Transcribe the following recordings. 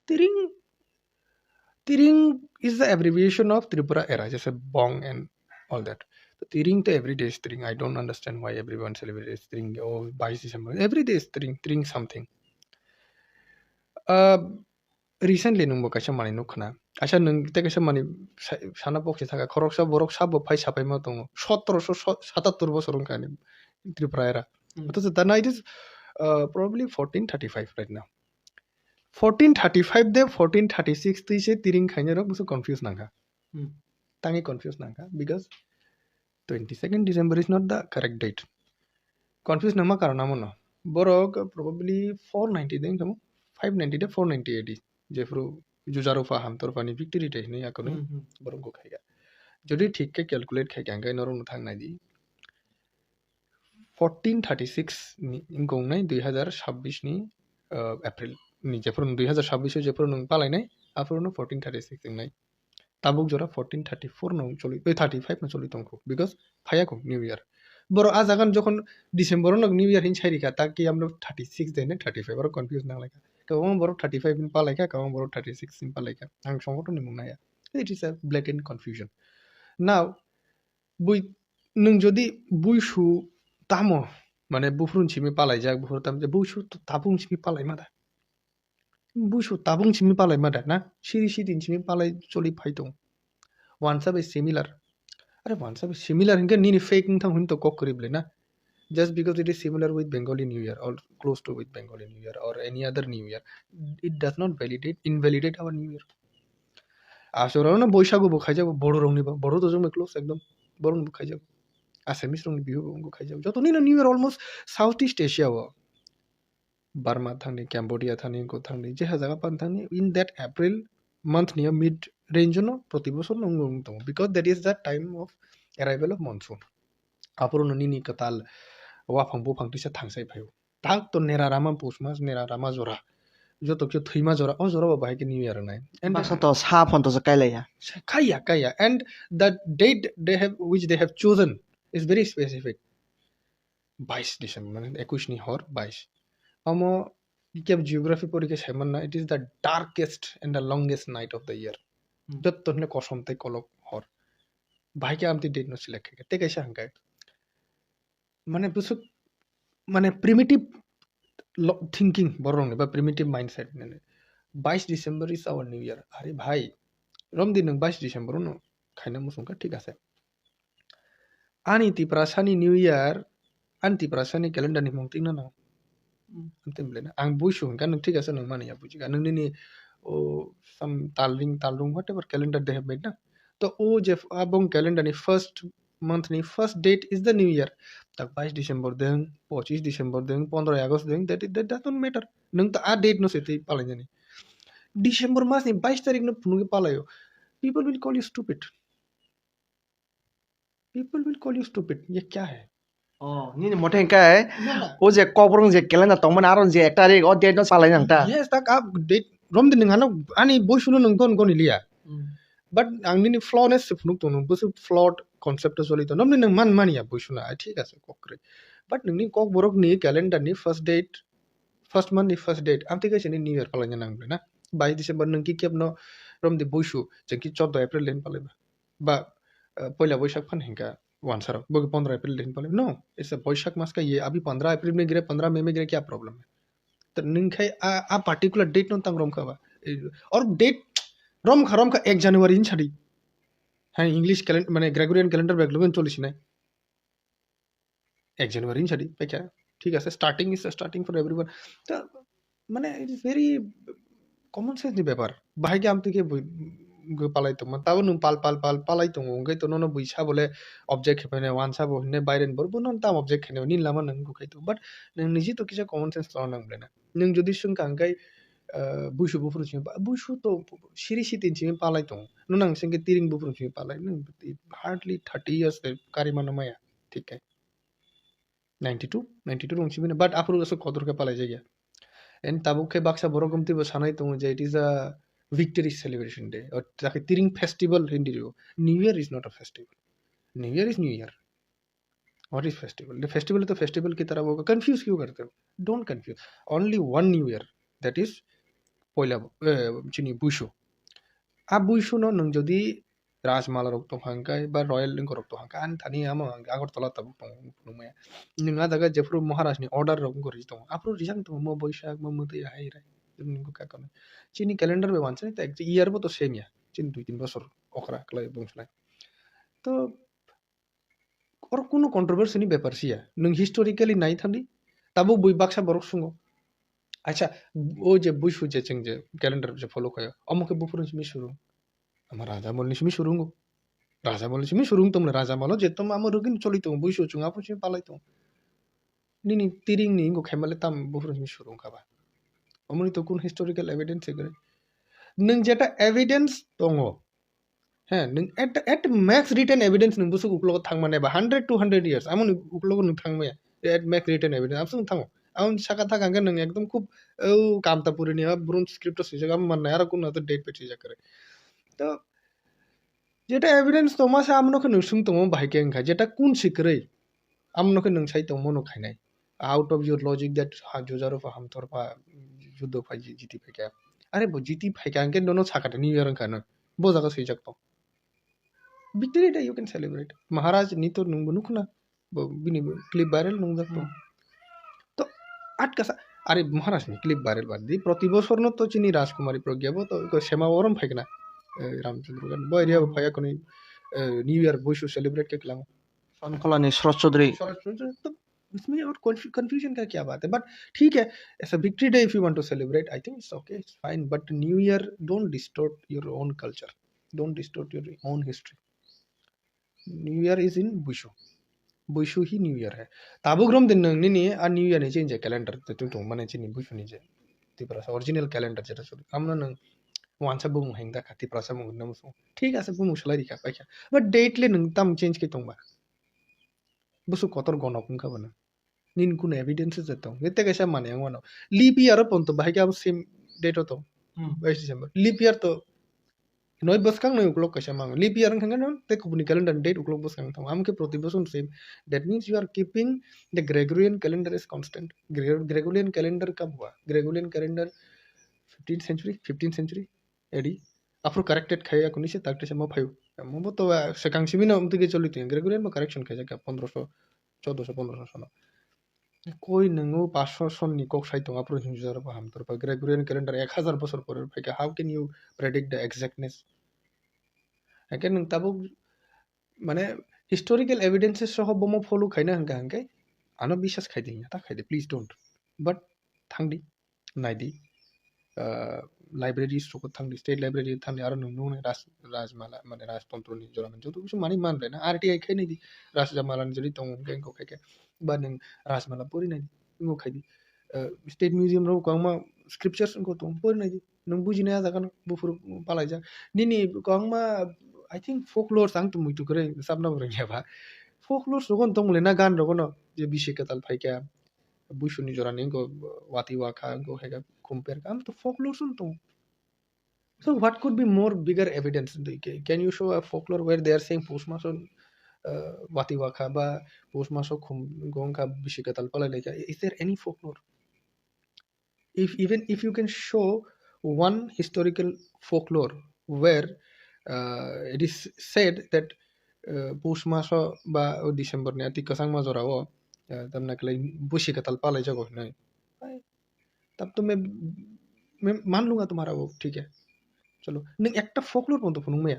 Tiring is the abbreviation of Tripura era, just a bong and all that. So Tiring to every day is Tiring. I don't understand why everyone celebrates Tiring. Oh, 22 December. Every day is Tiring something. Recently nung bo kaisa mani nukhna. Acha nung te kaisa mani sana pokse thaka khoroksa borok sabo phai sapai ma tongo. 1777 বছর কানি Tripura era. So the night is probably 1435 right now. 1435 de 1436 tuise Tiring khaina rok buso confused nangka. Tangi confused nangka because 22nd December is not the correct date. Confused nama karana mono. Borok probably 490 den kamu 590 de 490 AD. Jefru jujaro faham tor pani victory day ne yakone borok ko khaiga. Jodi thik ke calculate khai gangai norom thang nai di 1436 ni ingong nai 2026 ni April ni jefru 2026 jefru nung palai nai afro no 1436 nai tabuk jora 1434 nung choli 35 no choli tongko because phaya ko new year boro ajagan jokhon December no new year hin chairika taki amno 36 dene 35 boro confuse na laika kawang boro 35 in palaika kawang boro 36 in palaika ang songoto ni mungna ya it is a blatant confusion now bui nung jodi buishu tamo মানে বুফরুন ছিমি পালাই যাক বুফর তাম যে বুইসু তো তাবুং ছিমি পালাই মাদা বুইসু তাবুং ছিমি পালাই মাদা না সিরি সিদিন ছিমি পালাই চলি ফাইতো ওয়ান সাব ইজ সিমিলার আরে one sub is similar হিংকে Nini fake নথাং হুন তো কক করিবলে না just because it is similar with Bengali New Year or close to with Bengali New Year or any other New Year, it does not invalidate our New Year. আসলে না বৈশাখও খাই যাব বড় রং নিবা বড় তো জমে ক্লোজ একদম বড় খাই যাব আসামিস রং বিহু খাই যাব যত নিনা new year almost south east Asia Burma থানি ক্যাম্বোডিয়া থানি গো থানি যে জায়গা পান থানি ইন দ্যাট এপ্রিল month নিয়া মিড রেঞ্জ ন প্রতি বছর নং তো because that is the time of arrival of monsoon আপরো নিনি কাতাল wafang bufang tisa tangsai phayo tak to nera rama pusmas nera rama jora joto kyo thima jora o jora ba bai ke new year nai and Basa to sa phon to kailai ya. kaya and the date they have which they have chosen is very specific 22 December মানে 21 নি হর 22 amo ইকেব geography পরীক্ষা সাইমান না it is the darkest and the longest night of the year যত নে কসমতে কলক হর ভাইকে Amati date ন select কে তে কাইসা হাঙ্গাই মানে বুঝো মানে প্রিমিটিভ থিঙ্কিং বড় বা প্রিমিটিভ মাইন্ডসেট মানে 22 December is our new year আরে ভাই রমদিন নং 22 ডিসেম্বর নো খাইনা মুসুংকা ঠিক আছে আনি তিপ্রাসানি নিউ ইয়ার আনি তিপ্রাসানি ক্যালেন্ডার নি মুংতিং না আমতে বলে না আং বুইসু হনকা নং ঠিক আছে নং মানিয়া বুঝিগা নং নি ও সাম তালরিং whatever calendar they have made na তো ও যে abong calendar ni first month ni first date is the new year tak 22 December den 25 December den 15 August den that doesn't matter nung ta a date no sete palai jani December mas ni 22 tarik no punuge palayo people will call you stupid ye kya hai Ni moten kai o je kobrong je kelena tongman aron je ekta re o date no salai nang ta. yes tak ab date rom din ngano ani boisuno nung ton goni liya but ang nini flawless punuk tonu busu flawed concept soli to nomni nang man ya boisuna ঠিক আছে kokre but nini kok borok ni calendar ni first date first month ni first date am ঠিক আছে ni new year palanya nang na 22 December nang ki kep no rom de boisu je ki 14 April len paleba ba পয়লা Boishakh fun হেঙ্কা one sir वो 15 अप्रैल दिन पहले no it's वैशाख मास का ये अभी 15 अप्रैल में गिरे 15 मई में गिरे क्या प्रॉब्लम है तो निंखे आ पर्टिकुलर डेट नो तंग रोम खावा और डेट रोम का 1 জানুয়ারি इन छाड़ी हाँ इंग्लिश कैलेंडर माने ग्रेगोरियन कैलेंडर बैग लोगन चलिस ना 1 জানুয়ারি इन छाड़ी पे क्या ठीक है starting is starting for everyone तो माने it is very common sense नि ব্যাপার भाई के आमते के पालाई तो मन ताव नु पाल पालाई तो ngai to no buisa bole object khepene wan sa bo ne bairen bor bo non tam object khene ni lama nang ko khai to but nang niji to kisa common sense to nang blena nang jodi sung kangai buisu bufru chi buisu to siri sitin chi palai to no nang sing tiring bufru chi palai nang hardly 30 years kari manamaya ठीक है 92 rong chi but apuru so kodor ke palai jaya and tabukhe baksa borogumti bo sanai to je it is a victory celebration day or take tiring festival hindi ro new year is not a festival new year is new year what is festival the festival to festival ki tarah hoga confuse kyun karte ho don't confuse only one new year that is পয়লা চিনি বুইশো বুইশোনো নों যদি রাজমালা রক্ত হাঙ্কাই বা royal link রক্ত হাঙ্কাই আন Thani আমো আগরতলা তাবুক দं নুমাया नोंहा दागा जेफ्रु महाराजनि order रं गरि दं Afro रिजां दं मो बैसाग मो मदै हाय राय निंगु काकन चिनि क्यालेंडर बे वानसे त एक इयार बो तो सेम या चिनि 2-3 বছর অখরা ক্লাই বংসলাই তো और কোনো কন্ট্রোভার্সিনি ব্যাপার সিয়া নों হিস্টোরিক্যালি নাই থানি তাবো বই বাক্সা বরক সুঙ্গো আচ্ছা ও যে বুইশু যে চেং যে ক্যালেন্ডার যে ফলো কয় অমকে বুফুরন সিমি শুরু আমার রাজা মলনি সিমি শুরুঙ্গো রাজা মলনি সিমি শুরুং তোমরা রাজা মল যে তোম আমার রুগিন চলিতো বুইশু চুং আপন সিমি পালাইতো নিনি তিরিং নি গো খেমালে তাম বুফুরন সিমি শুরুং খাবা অমনি তো কোন হিস্টোরিক্যাল এভিডেন্স এগরে নों যেটা এভিডেন্স দङ হ্যাঁ নों এট ম্যাক্স রিটেন এভিডেন্স নों বুসু উকলগ থাংমানে বা 100 to 100 ইয়ার্স আমন উকলগ নों থাংমায়া এট ম্যাক্স রিটেন এভিডেন্স আমসুং থাঙো আমন সাকা থাকাঙ্গে নों একদম খুব ও কামতাপুরি নিয়া ব্রুন স্ক্রিপ্ট সিজাগ আম মাননা আর কোন তো ডেট পেছি করে তো যেটা এভিডেন্স তোমাসে আমনকে নों সুং তম বাহিকে এঙ্কা যেটা কোন সিকरै আমনকে নों সাই তম মনো খাইনাই out of your logic that হাজুজারো ফাহাম তরফা যুদ্ধ ফাই জিতি ফাইকা আরে বো জিতি ফাইকা আঙ্কে ননো ছাকাতে নিউ ইয়ার খানা বোজাকা সিজাক তো victory day you can celebrate Maharaj नीतो नुंगु नुखना Binny clip viral नुंग दतो तो আটকাসা আরে মহারাজ নি ক্লিপ ভাইরাল বাদ দি প্রতি বছর ন তো চিনি রাজকুমারী প্রজ্ঞা বো তো শ্যামা ওরম ফাইকনা রামচন্দ্র গান বয়রিয়া ফাইয়া কোনি নিউ ইয়ার বইশু সেলিব্রেট के खिलाओ সনকলানি শরৎ চৌধুরী तो इसमें और कंफ्यूजन का क्या बात है बट ठीक है as a victory day if you want to celebrate I think it's okay it's fine but new year don't distort your own culture don't distort your own history new year is in Bushu Bushu ही new year है ताबुग्रम दिन नंगनि आ new year नि change calendar तो माने चिनि बुशु नि जे तिप्रासा ओरिजिनल कैलेंडर जेटा सो आमना नंग वानसा बुंग हेंदा खाति प्रासा मुंग नमसु ठीक আছে बुंग सलारि का पाइखा बट डेट ले नंग ताम चेंज के तंबा बुसु कतर गनक खाबना निन कुन एविडेंसेस जतो गेते कैसा माने वानो लीप ईयर पंतो बाहिका सेम डेट तो 22 डिसेंबर लीप ईयर तो नय बसकां नय उक्लक कैसा मांग लीप ईयर खंगन ते कुबनि कैलेंडर डेट उक्लक बसकां थाम आमके प्रतिबसन same that means you are keeping the Gregorian calendar is constant Gregorian calendar कब हुआ Gregorian calendar 15th century AD आफ्रो करेक्टेड खाया कुनि से ताकते से म फायु म तो सेकां सिमिन उमति के चलित ग्रेगोरियन में करेक्शन खाया का 1500 1400 1500 सन कोई नंगो 500 सन नि कक साइतो आफ्रो हिंजार हम तर ग्रेगोरियन कैलेंडर 1000 बছর পরের ফাইকা how can you predict the exactness एके नों ताबो माने हिस्टोरिकल एविडेंसेस सह बम फलो खाइना हंगा हंगाय आनो विश्वास खाइदि ता खाइदि प्लीज डोंट बट थांदि नाइदि लाइब्रेरी स्टोर थांदि स्टेट लाइब्रेरी थांदि आरो नों राजमाला माने राजतंत्रनि जरा मन जतो कुछ मानि मानले ना आरटीआई खाइ नाइदि राजमालानि जरि दं गेंको खाइके बा नों राजमाला परि नाइदि इंगो खाइदि स्टेट म्यूजियम रो कांमा स्क्रिप्चर्स को तो परि नाइदि नों बुजिनाया जागन बुफुर पालाइजा निनि कांमा आई थिंक फोकलोर सांग तो मुइतु करे साबना बरनियाबा फोकलोर सगन तो मुलेना गान रगन जे बिसेकताल फाइका बुशुनि जरा निंगो वाति वाखा गो हेगा कंपेयर काम तो फोकलोर सुन तो so what could be more bigger evidence can you show a folklore where they are saying postmaster wati wakha ba postmaster gonga bishikatal pala leka is there any folklore if you can show one historical folklore where it is said that postmaster ba december ne ati kasang ma jora wo tamna kale bishikatal pala jago nahi तब तो मैं मान लूंगा तुम्हारा वो ठीक है चलो नहीं একটা ফোকলোর পর্যন্ত ফুনুমেয়া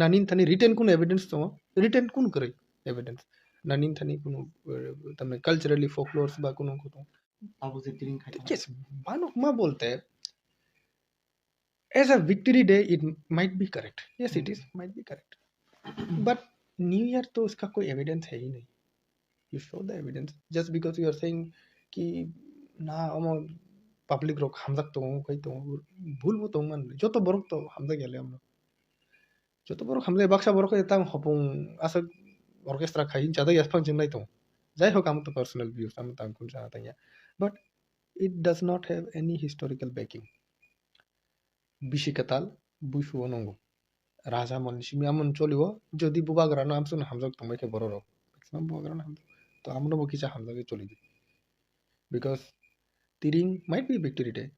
নানিন থানি রিটেন কোন এভিডেন্স তো রিটেন কোন করে এভিডেন্স নানিন থানি কোন तमने कल्चरली फोकलोर्स বা কোন কোন তাবো যে তিরিং খাই yes मानो मा बोलते हैं as a victory day it might be correct yes it is might be correct but new year तो उसका कोई एविडेंस है ही नहीं you show the evidence just because you are saying कि ना अमो পাবলিক রক হামজাক তো কই তো ভুলবো তো মান যত বড় তো হামজা গেলে আমরা যত বড় হামজা বাক্সা বড় কই তাম হপং আস অর্কেস্ট্রা খাই জাদা ইয়াসফাং জেনলাই তো যাই হোক আম তো পার্সোনাল ভিউস আম তাম কোন জানা তাইয়া but it does not have any historical backing বিশিকাতাল বুইসু অনঙ্গ রাজা মনসিমি আমন চলিও যদি বুবাগরা না আমসুন হামজাক তোমাকে বড় রক ম্যাক্সিমাম বুবাগরা না হামজা তো আমনো বকিছা হামজাকে চলি দি because Tiring might be victory day.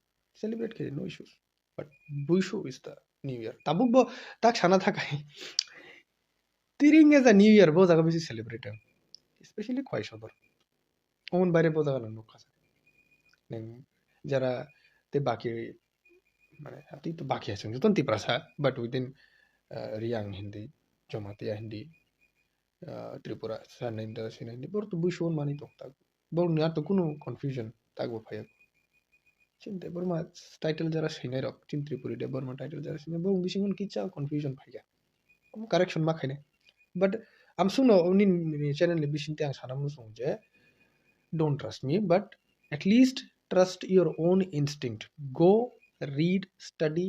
celebrate kere no issues but buishu is the new year tabuk bo tak sana thakai tiring as a new year bo jaga beshi celebrate especially khoi shodor own বাইরে bo jaga no khasa neng jara te baki মানে আপনি তো বাকি আছেন যতন Tiprasa but within Reang Hindi Jamatia Hindi Tripura সানাইন্দা সিনাইন্দা বড় তো বুইশন মানি তো তাক বড় নিয়ার তো কোনো কনফিউশন তাকবো ফাইয়া চিন্তা বর্মা টাইটেল যারা সিনাই রক চিন ত্রিপুরি দে বর্মা টাইটেল যারা সিনাই বড় বিশিঙ্গন কিচ্ছা কনফিউশন ফাইয়া কারেকশন মা খাইনে বাট আম শুনো উনি চ্যানেল বিশিনতে আং সানাম মুসুং যে don't trust me but at least trust your own instinct go read study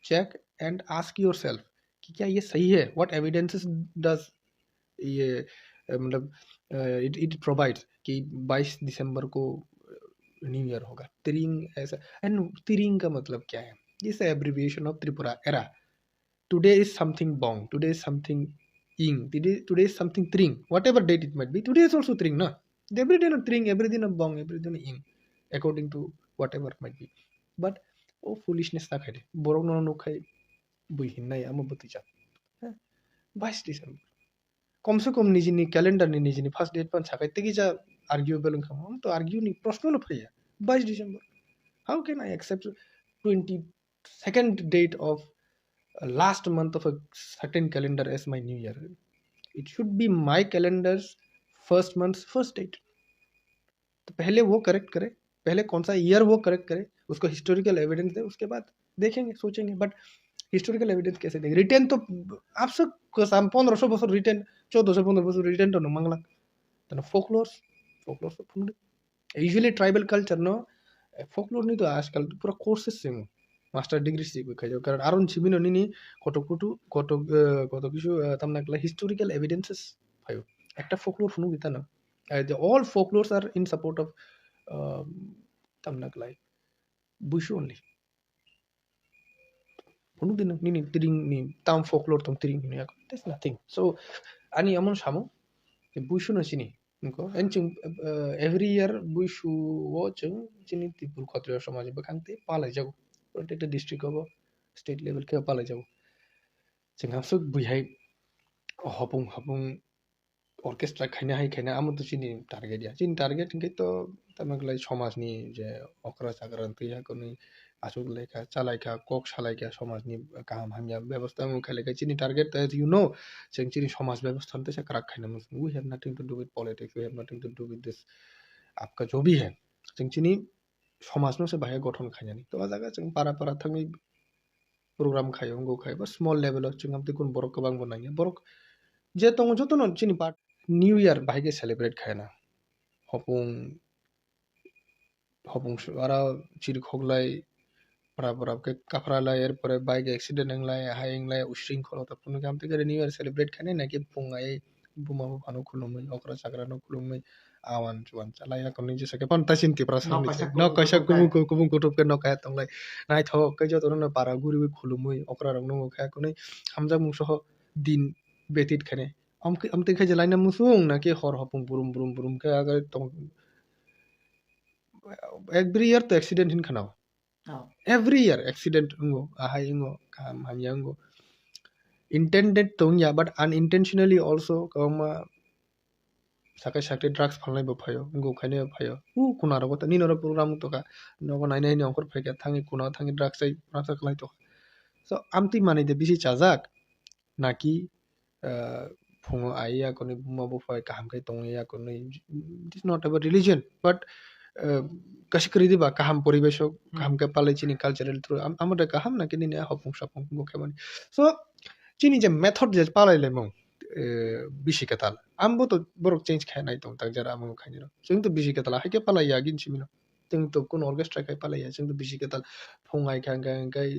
check and ask yourself कि क्या ये सही है what evidences does ये मतलब it provides कि 22 दिसंबर को न्यू ईयर होगा तिरिंग ऐसा एंड तिरिंग का मतलब क्या है this abbreviation of Tripura era today is something bong today is something ing today is something tring whatever date it might be today is also tring na every day not tring every day not bong every day not ing according to whatever might be but oh foolishness ta khai borok no khai bui hinnai ama butija 22 December কমসে কম Nizhny calendar নি Nizhny first date পান ছাকাইতে কি যা আর্গুয়েবল খাম তো আর্গুই নি প্রশ্ন না ফাইয়া 22 December how can I accept 22nd date of last month of a certain calendar as my new year it should be my calendar's first month's first date तो पहले वो करेक्ट करे पहले कौन सा ईयर वो करेक्ट करे उसको हिस्टोरिकल एविडेंस दे उसके बाद देखेंगे सोचेंगे बट हिस्टोरिकल एविडेंस कैसे देंगे रिटर्न तो आप सब 1500 বছর রিটেন 1415 বছর রিটেন তো নমাংলা তো ফোকলোরস ফোকলোরস তো ফুন্ডে यूजुअली ट्राइबल कल्चर नो फोकलोर नहीं तो आजकल पूरा कोर्सेस से मास्टर डिग्री से खाई जाओ कारण आरोन छिबिनो निनी কত কিছু তামনাকলা হিস্টোরিক্যাল এভিডেন্সেস ফাইও একটা ফোকলোর ফুনু গিতা না all folklores are in support of tamnaklai bushu only ফুনু দিন নিনি তিরিং নি তাম ফোকলোর তম তিরিং নি that's nothing so ani amon samu bushu no chini nko enching every year bushu wo chung chini tipur ক্ষত্রিয় সমাজ বখান্তে পালাই যাও প্রত্যেকটা ডিস্ট্রিক্ট হবো স্টেট লেভেল কে পালাই যাও जोंहा सब बुहाय हपुं हपुं अर्केस्ट्रा खायनो हाय खायनो आमोथ चिनि टार्गेट या चिनि टार्गेट इनके तो तमगलाय समाजनि जे अकरा जाग्रा तैया कोनि आसुक लेखा चालायखा कक सालायखा समाजनि गाहाम हामया व्यवस्था मुखालेखा चिनि टार्गेट एज यू नो जों चिनि समाज व्यवस्था से क्राक खायनो we have nothing to do with politics we have nothing to do with this आपका जो भी है जों चिनि समाजनो से बाहाय गठन खायनानि तो आ जागा जों पारा पारा थाङै program खायो गो खायो बा स्मॉल लेवल जों आमते गुन बरक गोबां बनायो बरक जे दङ जतन चिनि पार्ट न्यू इयर बाहायगे सेलिब्रेट खायना हपुं हपुं आरा चिरि खगलाय परा परा के काफरालाय एरपरे बाइक एक्सीडेंट एंगलाय हायंगलाय उश्रिंखल तपन आमते गरे न्यू इयर सेलिब्रेट खायना नाकि फुंगाय बुमा बुफानो खुलुमै अकरा साग्रानो खुलुमै आवान जुवान चालाया कनि जेसके पन्ता चिन्ति प्रश्न न कैसा कुबुं कुटुब के न काया तंगलाय नाय थ कैजो तोरन पारा गुरि खुलुमै अकरा रंग न खाया कनि हामजा मुसह दिन बेतित खाने amte khaje laina musung na ke hor hopung burum ke agar tong every year to accident hin khanao every year accident ngo ahai ngo kam hamyango intended tongya but unintentionally also kama sakai sakte drugs phalnai bo phayo ngo khaine phayo kuna ro ta ninora program to ka no nai nai ongkor phaiga thangi kuna thangi drugs ai prasa khlai to so amti mani de bisi chajak naki fungo aiya koni buma bo phai kaham kai tongya koni it is not about religion but kashikri diba kaham poribesho kaham ke palai chini cultural through amada kaham na kini ne hopung sapung go kemani so chini je method je palai le mong bisi ketal ambo to borok change khai nai tong tak jara among khai ni jeng to bisi ketal ha ke palai ya gin chimino jeng to kun orchestra kai palai ya jeng to bisi ketal phongai khang kai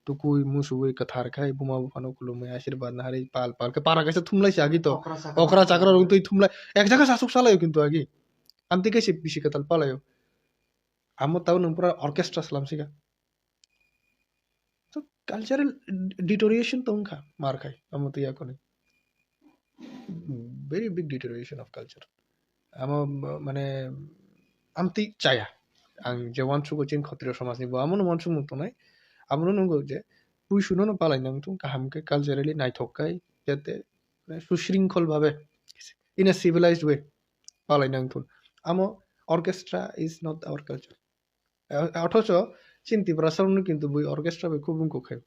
tukui musui kathar khai buma bufano kulumai आशीर्वाद नाहारी पाल पाल के पारा कैसे थुमलाई से आगी तो ओकरा चाकरा रंग तो थुमलाई एक जगह सासुक सालायो किंतु आगी आमते कैसे बिसी कतल पालायो आमो ताउ न पूरा ऑर्केस्ट्रा सलाम सिगा तो कल्चरल डिटोरिएशन तो उनका मार खाई आमो तो या कोनी very big deterioration of culture आमो माने आमती चाया आं जे वानसुगो चिन खत्रिय समाजनि bo amano wansung tongnai amano nunggo je puisuno no palainangtung kahamke culturally naithokkai jate sushrinkhol bhabe in a civilized way palainangtung amo orchestra is not our culture অথচ চিন ত্রিপুরাসারনো কিন্তু বই orchestra বে খুব খাই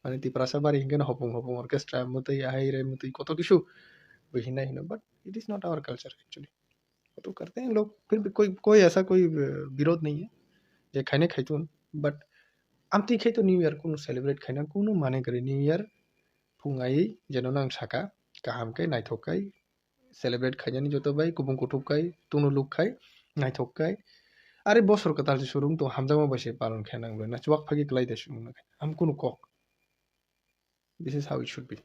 মানে ত্রিপুরাসার বাড়ি হিঙ্গে হপং হপং অর্কেস্ট্রা মতই আহাইরে মতই কত কিছু বহিনা হিনা but it is not our culture actually तो करते हैं लोग फिर भी कोई कोई ऐसा कोई विरोध नहीं है जे खाने खाइतुन बट आमती खाइतो न्यू ईयर कोनो सेलिब्रेट खाइना कोनो माने करे न्यू ईयर फुंगाई जेनो नां साका गाहामkai नायथोkai सेलिब्रेट खाइनानि जतो बाय गुबुन गथोkai तुनु लुकkai नायथोkai आरे बसर कताल सुरुम तो हामजामा बसे पालन खानांगो ना चुवाक फागि ग्लाइदे सुमुना हम कोनो कक this is how it should be